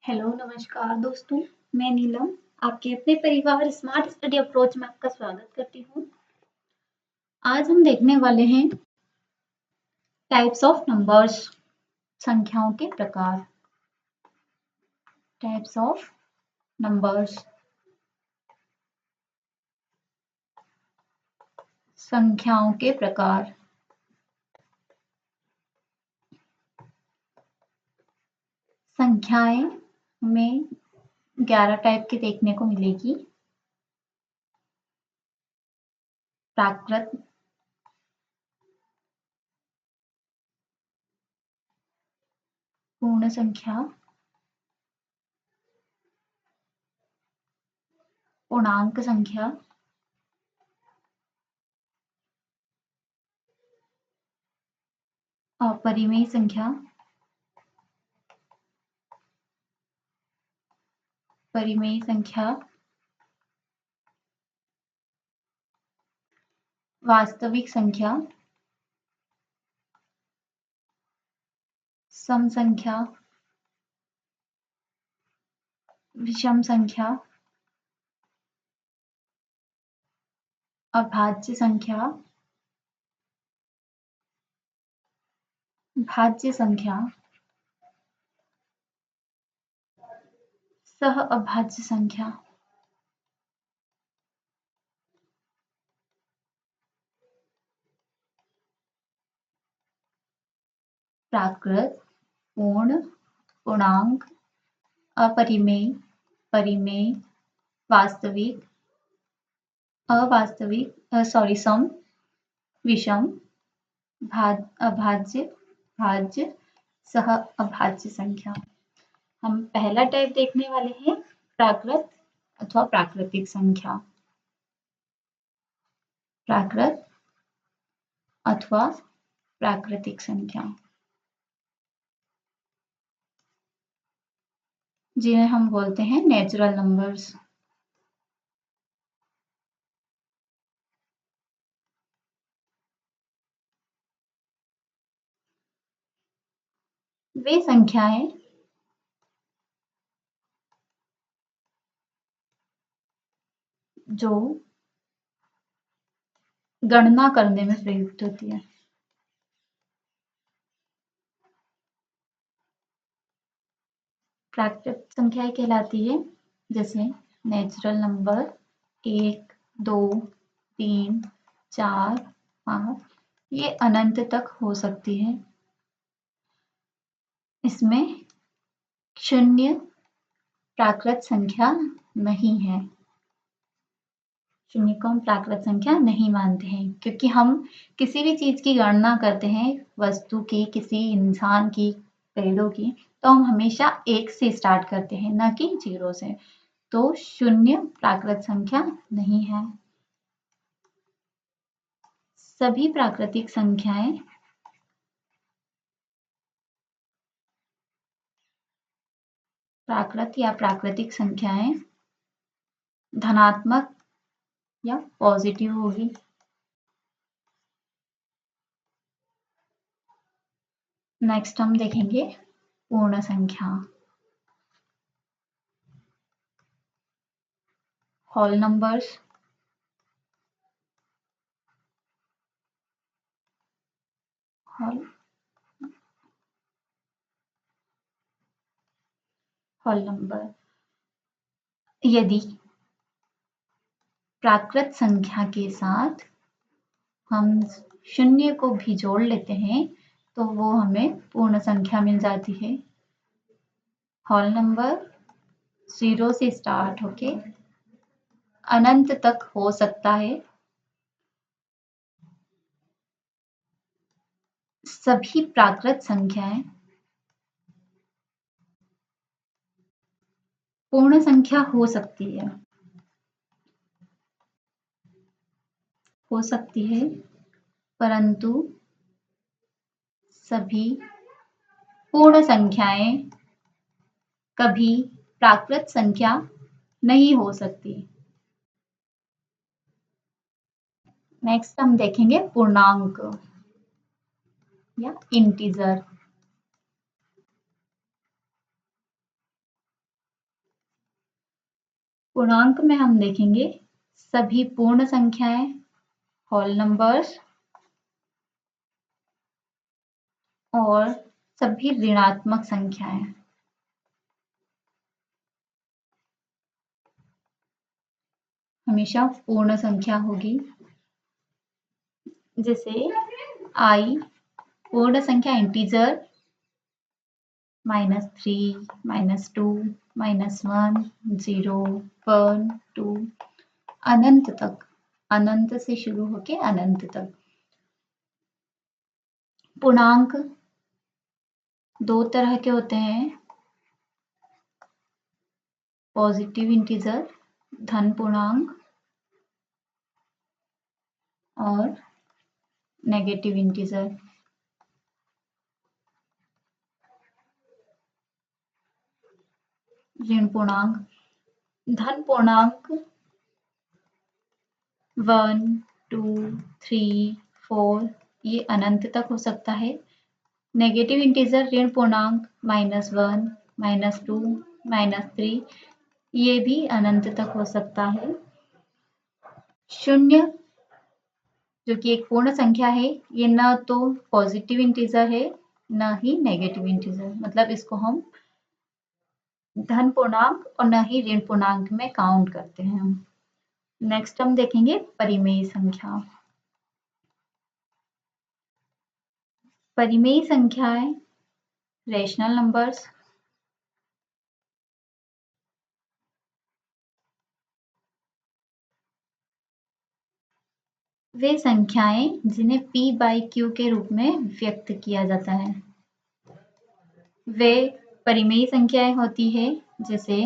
Hello, नमस्कार दोस्तों। मैं नीलम, आपके अपने परिवार स्मार्ट स्टडी अप्रोच में आपका स्वागत करती हूँ। आज हम देखने वाले हैं टाइप्स ऑफ नंबर्स, संख्याओं के प्रकार। टाइप्स ऑफ नंबर्स, संख्याओं के प्रकार। संख्याएं हमें 11 टाइप की देखने को मिलेगी। प्राकृत, पूर्ण संख्या, पूर्णांक संख्या, अपरिमेय संख्या, परिमेय संख्या, वास्तविक संख्या, सम संख्या, विषम संख्या, अभाज्य संख्या, भाज्य संख्या, सह अभाज्य संख्या। प्राकृत, पूर्ण, पूर्णांक, अपरिमेय, परिमेय, वास्तविक, अवास्तविक सम, विषम, अभाज्य, भाज्य, सह अभाज्य संख्या। हम पहला टाइप देखने वाले हैं प्राकृत अथवा प्राकृतिक संख्या। प्राकृत अथवा प्राकृतिक संख्या, जिन्हें हम बोलते हैं नेचुरल नंबर्स। वे संख्याएं जो गणना करने में प्रयुक्त होती है। प्राकृतिक संख्याएं कहलाती है जैसे नेचुरल नंबर 1, 2, 3, 4, 5, ये अनंत तक हो सकती है। इसमें शून्य प्राकृत संख्या नहीं है। शून्य को हम प्राकृत संख्या नहीं मानते हैं, क्योंकि हम किसी भी चीज की गणना करते हैं, वस्तु की, किसी इंसान की, पेड़ों की, तो हम हमेशा 1 से स्टार्ट करते हैं, न कि 0 से। तो शून्य प्राकृत संख्या नहीं है। सभी प्राकृतिक संख्याएं प्राकृत या प्राकृतिक संख्याएं धनात्मक या पॉजिटिव होगी। नेक्स्ट हम देखेंगे पूर्ण संख्या। होल नंबर्स, होल नंबर यदि प्राकृत संख्या के साथ हम शून्य को भी जोड़ लेते हैं तो वो हमें पूर्ण संख्या मिल जाती है। होल नंबर 0 से स्टार्ट होके अनंत तक हो सकता है। सभी प्राकृत संख्याएं पूर्ण संख्या हो सकती है, परंतु सभी पूर्ण संख्याएं कभी प्राकृत संख्या नहीं हो सकती। नेक्स्ट हम देखेंगे पूर्णांक या इंटीजर। पूर्णांक में हम देखेंगे सभी पूर्ण संख्याएं, होल नंबर्स और सभी ऋणात्मक संख्याएं। हमेशा पूर्ण संख्या होगी। जैसे i पूर्ण संख्या इंटीजर -3, -2, -1, 0, 1, 2 अनंत तक, अनंत से शुरू होके अनंत तक। पूर्णांक दो तरह के होते हैं, पॉजिटिव इंटीजर धन पूर्णांक और नेगेटिव इंटीजर। ऋण पूर्णांक, धन पूर्णांक 1, 2, 3, 4 ये अनंत तक हो सकता है। नेगेटिव इंटीजर ऋण पूर्णांक -1, -2, -3 ये भी अनंत तक हो सकता है। शून्य जो कि एक पूर्ण संख्या है, ये न तो पॉजिटिव इंटीजर है न ही नेगेटिव इंटीजर, मतलब इसको हम धन पूर्णांक और न ही ऋण पूर्णांक में काउंट करते हैं। नेक्स्ट हम देखेंगे परिमेय संख्या। परिमेय संख्याएं रेशनल नंबर्स, वे संख्याएं जिन्हें p/q के रूप में व्यक्त किया जाता है। वे परिमेय संख्याएं होती है जैसे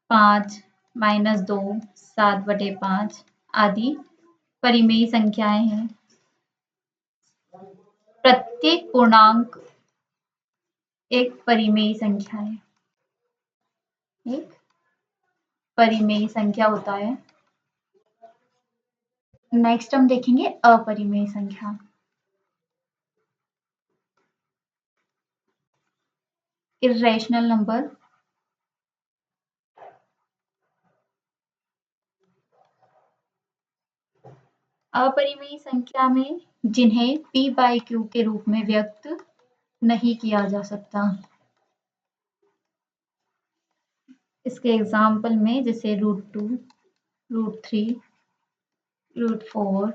5, -2, 7/5 आदि परिमेय संख्याएं हैं। प्रत्येक पूर्णांक एक परिमेय संख्या है, एक परिमेय संख्या होता है। नेक्स्ट हम देखेंगे अपरिमेय संख्या। इर्रेशनल नंबर, अपरिमेय संख्या में जिन्हें p/q के रूप में व्यक्त नहीं किया जा सकता। इसके एग्जाम्पल में जैसे √2, √3, √4,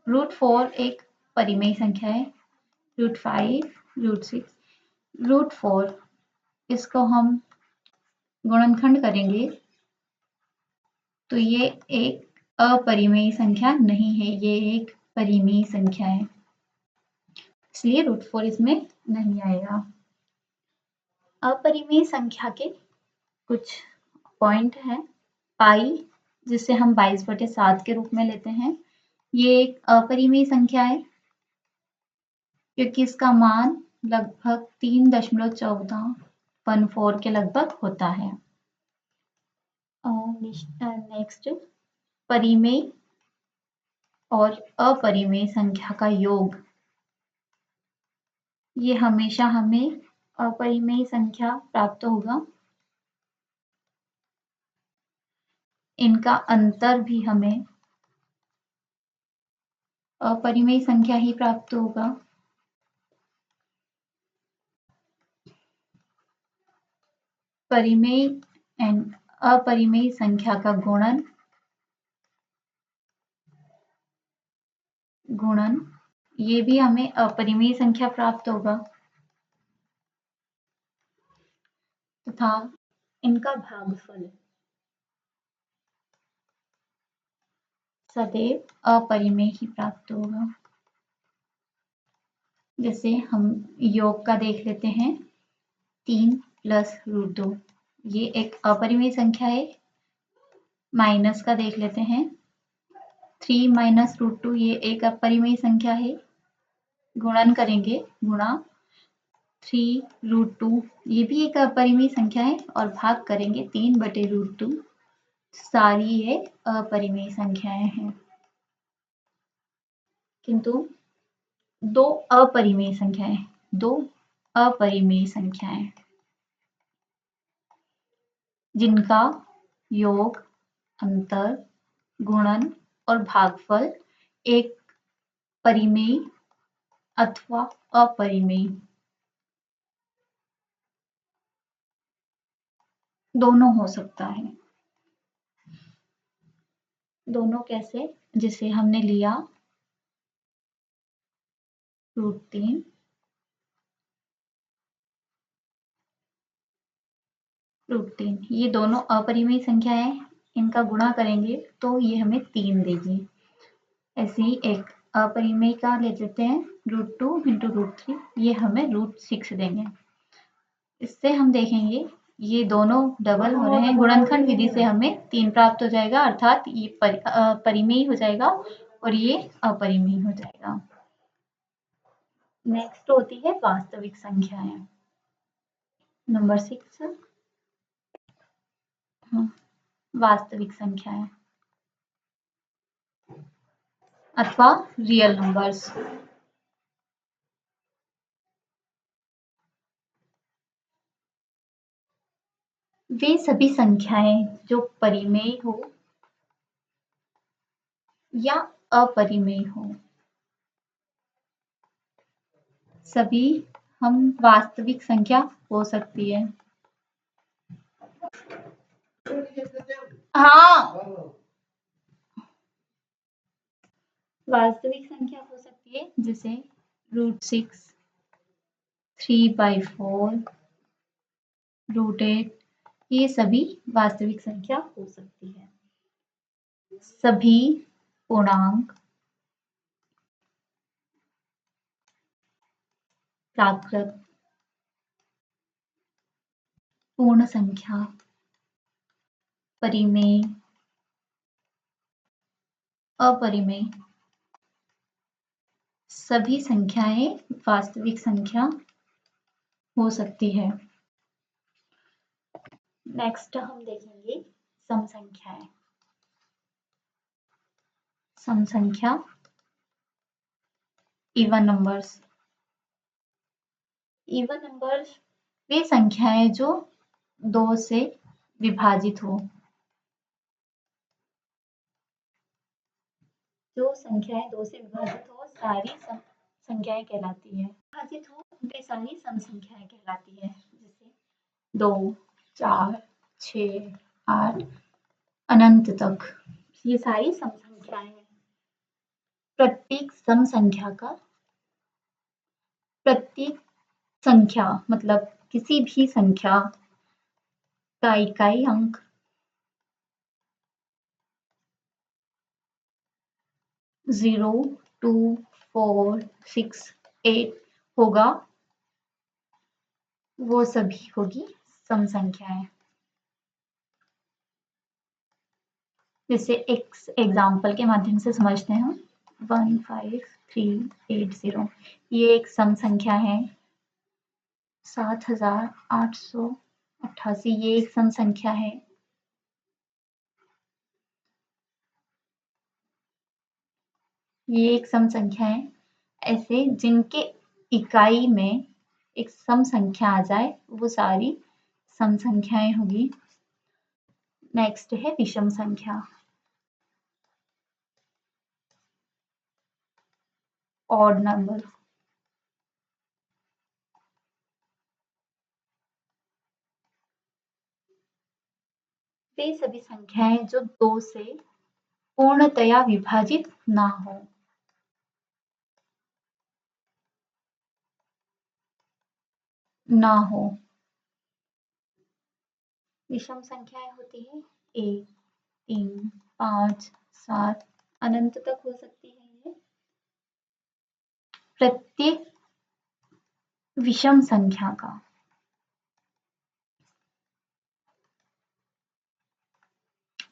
√4 एक परिमेय संख्या है, √5, √6, √4 इसको हम गुणनखंड करेंगे तो ये एक अपरिमेय संख्या नहीं है, ये एक परिमेय संख्या है, इसलिए √4 इसमें नहीं आएगा। अपरिमेय संख्या के कुछ पॉइंट हैं। पाई जिसे हम 22/7 के रूप में लेते हैं, ये एक अपरिमेय संख्या है क्योंकि इसका मान लगभग 3.14 के लगभग होता है। नेक्स्ट परिमेय और अपरिमेय संख्या का योग, ये हमेशा हमें अपरिमेय संख्या प्राप्त होगा, इनका अंतर भी हमें अपरिमेय संख्या ही प्राप्त होगा। परिमेय एंड अपरिमेय संख्या का गुणन ये भी हमें अपरिमेय संख्या प्राप्त होगा तथा इनका भागफल सदैव अपरिमेय ही प्राप्त होगा। जैसे हम योग का देख लेते हैं, 3 + √2 ये एक अपरिमेय संख्या है। माइनस का देख लेते हैं, 3 - √2 ये एक अपरिमेय संख्या है। गुणन करेंगे, गुणा 3 √2 ये भी एक अपरिमेय संख्या है और भाग करेंगे 3/√2, सारी ये अपरिमेय संख्याएं हैं। किंतु दो अपरिमेय संख्याएं जिनका योग, अंतर, गुणन और भागफल एक परिमेय अथवा अपरिमेय दोनों हो सकता है। दोनों कैसे? जिसे हमने लिया √3 √3, ये दोनों अपरिमेय संख्या है, इनका गुणा करेंगे तो ये हमें 3 देगी। ऐसे ही एक अपरिमेय का ले लेते हैं √2 × √3, ये हमें √6 देंगे। इससे हम देखेंगे ये दोनों डबल हो रहे हैं, गुणनखंड विधि से हमें 3 प्राप्त हो जाएगा, अर्थात ये परिमेय हो जाएगा और ये अपरिमेय हो जाएगा। नेक्स्ट होती है वास्तविक संख्याएं। नंबर 6, वास्तविक संख्याएं अथवा रियल नंबर्स। वे सभी संख्याएं जो परिमेय हो या अपरिमेय हो, सभी हम वास्तविक संख्या हो सकती है। हाँ, वास्तविक संख्या हो सकती है जैसे √6, 3/4, √8, ये सभी वास्तविक संख्या हो सकती है। सभी पूर्णांक, प्राकृत, पूर्ण संख्या, परिमेय, अपरिमेय, सभी संख्याएं वास्तविक संख्या हो सकती है। नेक्स्ट हम देखेंगे सम संख्याएं। सम संख्या, इवन नंबर्स। इवन नंबर्स वे संख्याएं जो 2 से विभाजित हो। जो संख्याएं 2 से विभाजित हो सारी संख्याएं कहलाती है। विभाजित हो वे सारी सम संख्याएं कहलाती है, जैसे 2, 4, 6, 8 अनंत तक, ये सारी सम संख्याएं हैं। प्रत्येक सम संख्या का, प्रत्येक संख्या मतलब किसी भी संख्या का इकाई अंक 0, 2, 4, 6, 8 होगा, वो सभी होगी सम संख्याएं। जैसे एक एग्जाम्पल के माध्यम से समझते हैं हम। 15380, ये एक सम संख्या है। 7888, ये एक सम संख्या है। ये एक सम संख्या है। ऐसे जिनके इकाई में एक सम संख्या आ जाए वो सारी सम संख्याएं होगी। नेक्स्ट है विषम संख्या, ऑड नंबर। वे सभी संख्याएं जो 2 से पूर्णतया विभाजित ना हो। विषम संख्याएं होती है 1, 3, 5, 7 अनंत तक हो सकती है ये। प्रत्येक विषम संख्या का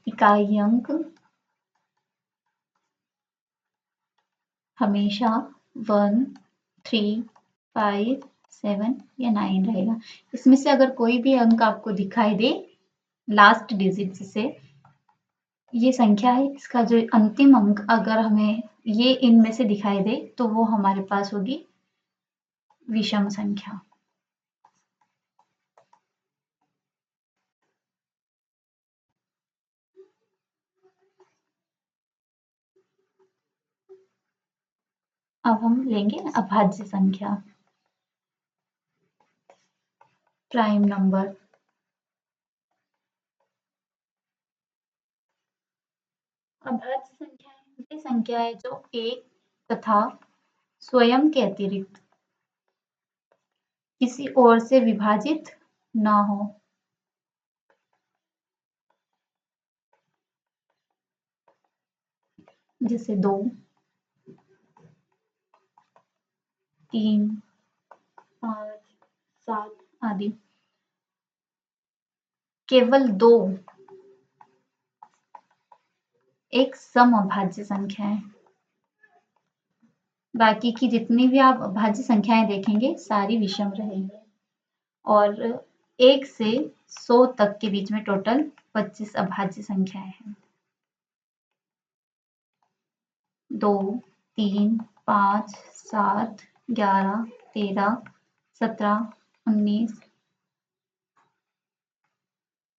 इकाई अंक हमेशा 1, 3, 5, 7 या 9 रहेगा। इसमें से अगर कोई भी अंक आपको दिखाई दे लास्ट डिजिट से, ये संख्या है, इसका जो अंतिम अंक अगर हमें ये इनमें से दिखाई दे तो वो हमारे पास होगी विषम संख्या। अब हम लेंगे अभाज्य संख्या, प्राइम नंबर। अभाज्य संख्या वे संख्या है जो एक तथा स्वयं के अतिरिक्त किसी और से विभाजित ना हो। जैसे 2, 3, 5, 7 आदि। केवल 2 एक समअभाज्य संख्या है। बाकी की जितनी भी आप अभाज्य संख्याएं देखेंगे सारी विषम रहेंगी। और 1 से 100 तक के बीच में टोटल 25 अभाज्य संख्याएं हैं। 2, 3, 5, 7, 11, 13, 17, 19,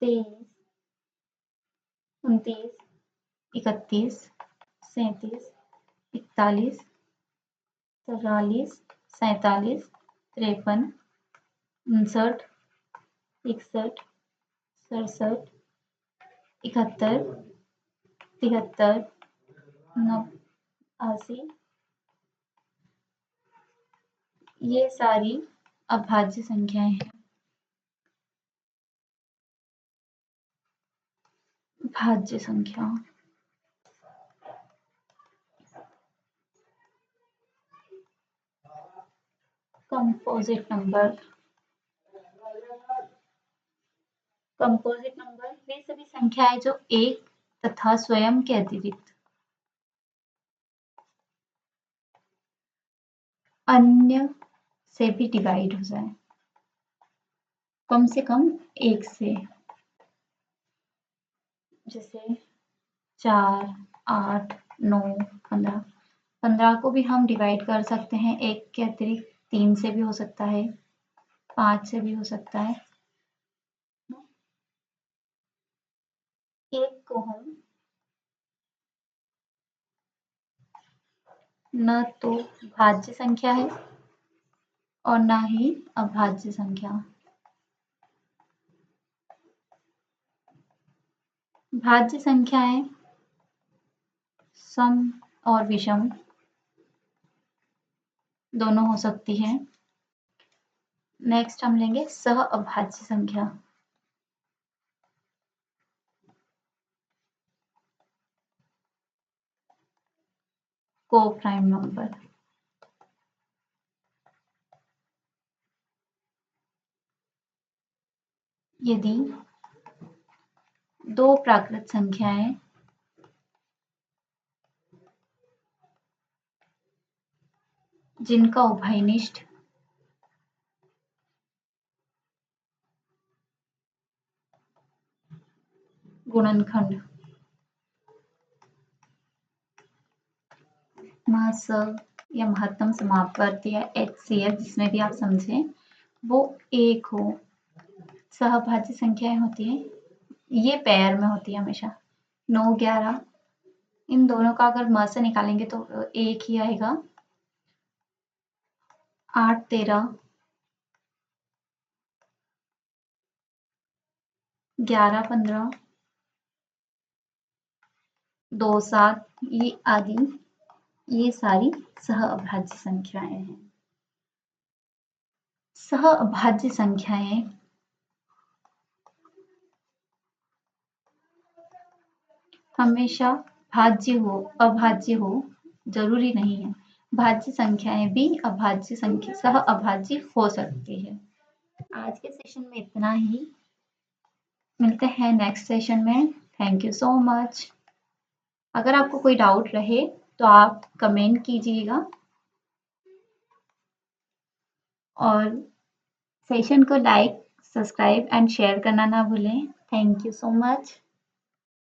23, 29, 31, 37, 41, 44, 47, 53, 59, 61, 67, 71, 73, 89, ये सारी अभाज्य संख्याएं हैं। भाज्य संख्या, कंपोजिट नंबर। कंपोजिट नंबर वे सभी संख्याएं जो एक तथा स्वयं के अतिरिक्त अन्य से भी डिवाइड हो जाए, कम से कम 1 से। जैसे 4, 8, 9, 15। 15 को भी हम डिवाइड कर सकते हैं 1 के अतिरिक्त, 3 से भी हो सकता है, 5 से भी हो सकता है। 1 को हम न तो भाज्य संख्या है और ना ही अभाज्य संख्या। भाज्य संख्याएं सम और विषम दोनों हो सकती हैं। नेक्स्ट हम लेंगे सह अभाज्य संख्या। को प्राइम नंबर। यदि 2 प्राकृत संख्याएं जिनका उभयनिष्ठ गुणनखंड महत्सव या महत्तम समापवर्ती या HCF जिसमें भी आप समझें, वो 1 हो। सहभाज्य संख्याएं होती हैं, ये पेयर में होती है हमेशा। 9, 11 इन दोनों का अगर म से निकालेंगे तो 1 ही आएगा। 8, 13, 11, 15, 2, 7 ये आदि, ये सारी सह अभाज्य संख्याएं हैं। सह अभाज्य संख्याएं हमेशा भाज्य हो अभाज्य हो जरूरी नहीं है। भाज्य संख्याएं भी अभाज्य संख्या सह अभाज्य हो सकती है। आज के सेशन में इतना ही, मिलते हैं नेक्स्ट सेशन में। Thank you so much. अगर आपको कोई डाउट रहे तो आप कमेंट कीजिएगा और सेशन को लाइक, सब्सक्राइब एंड शेयर करना ना भूलें। Thank you so much.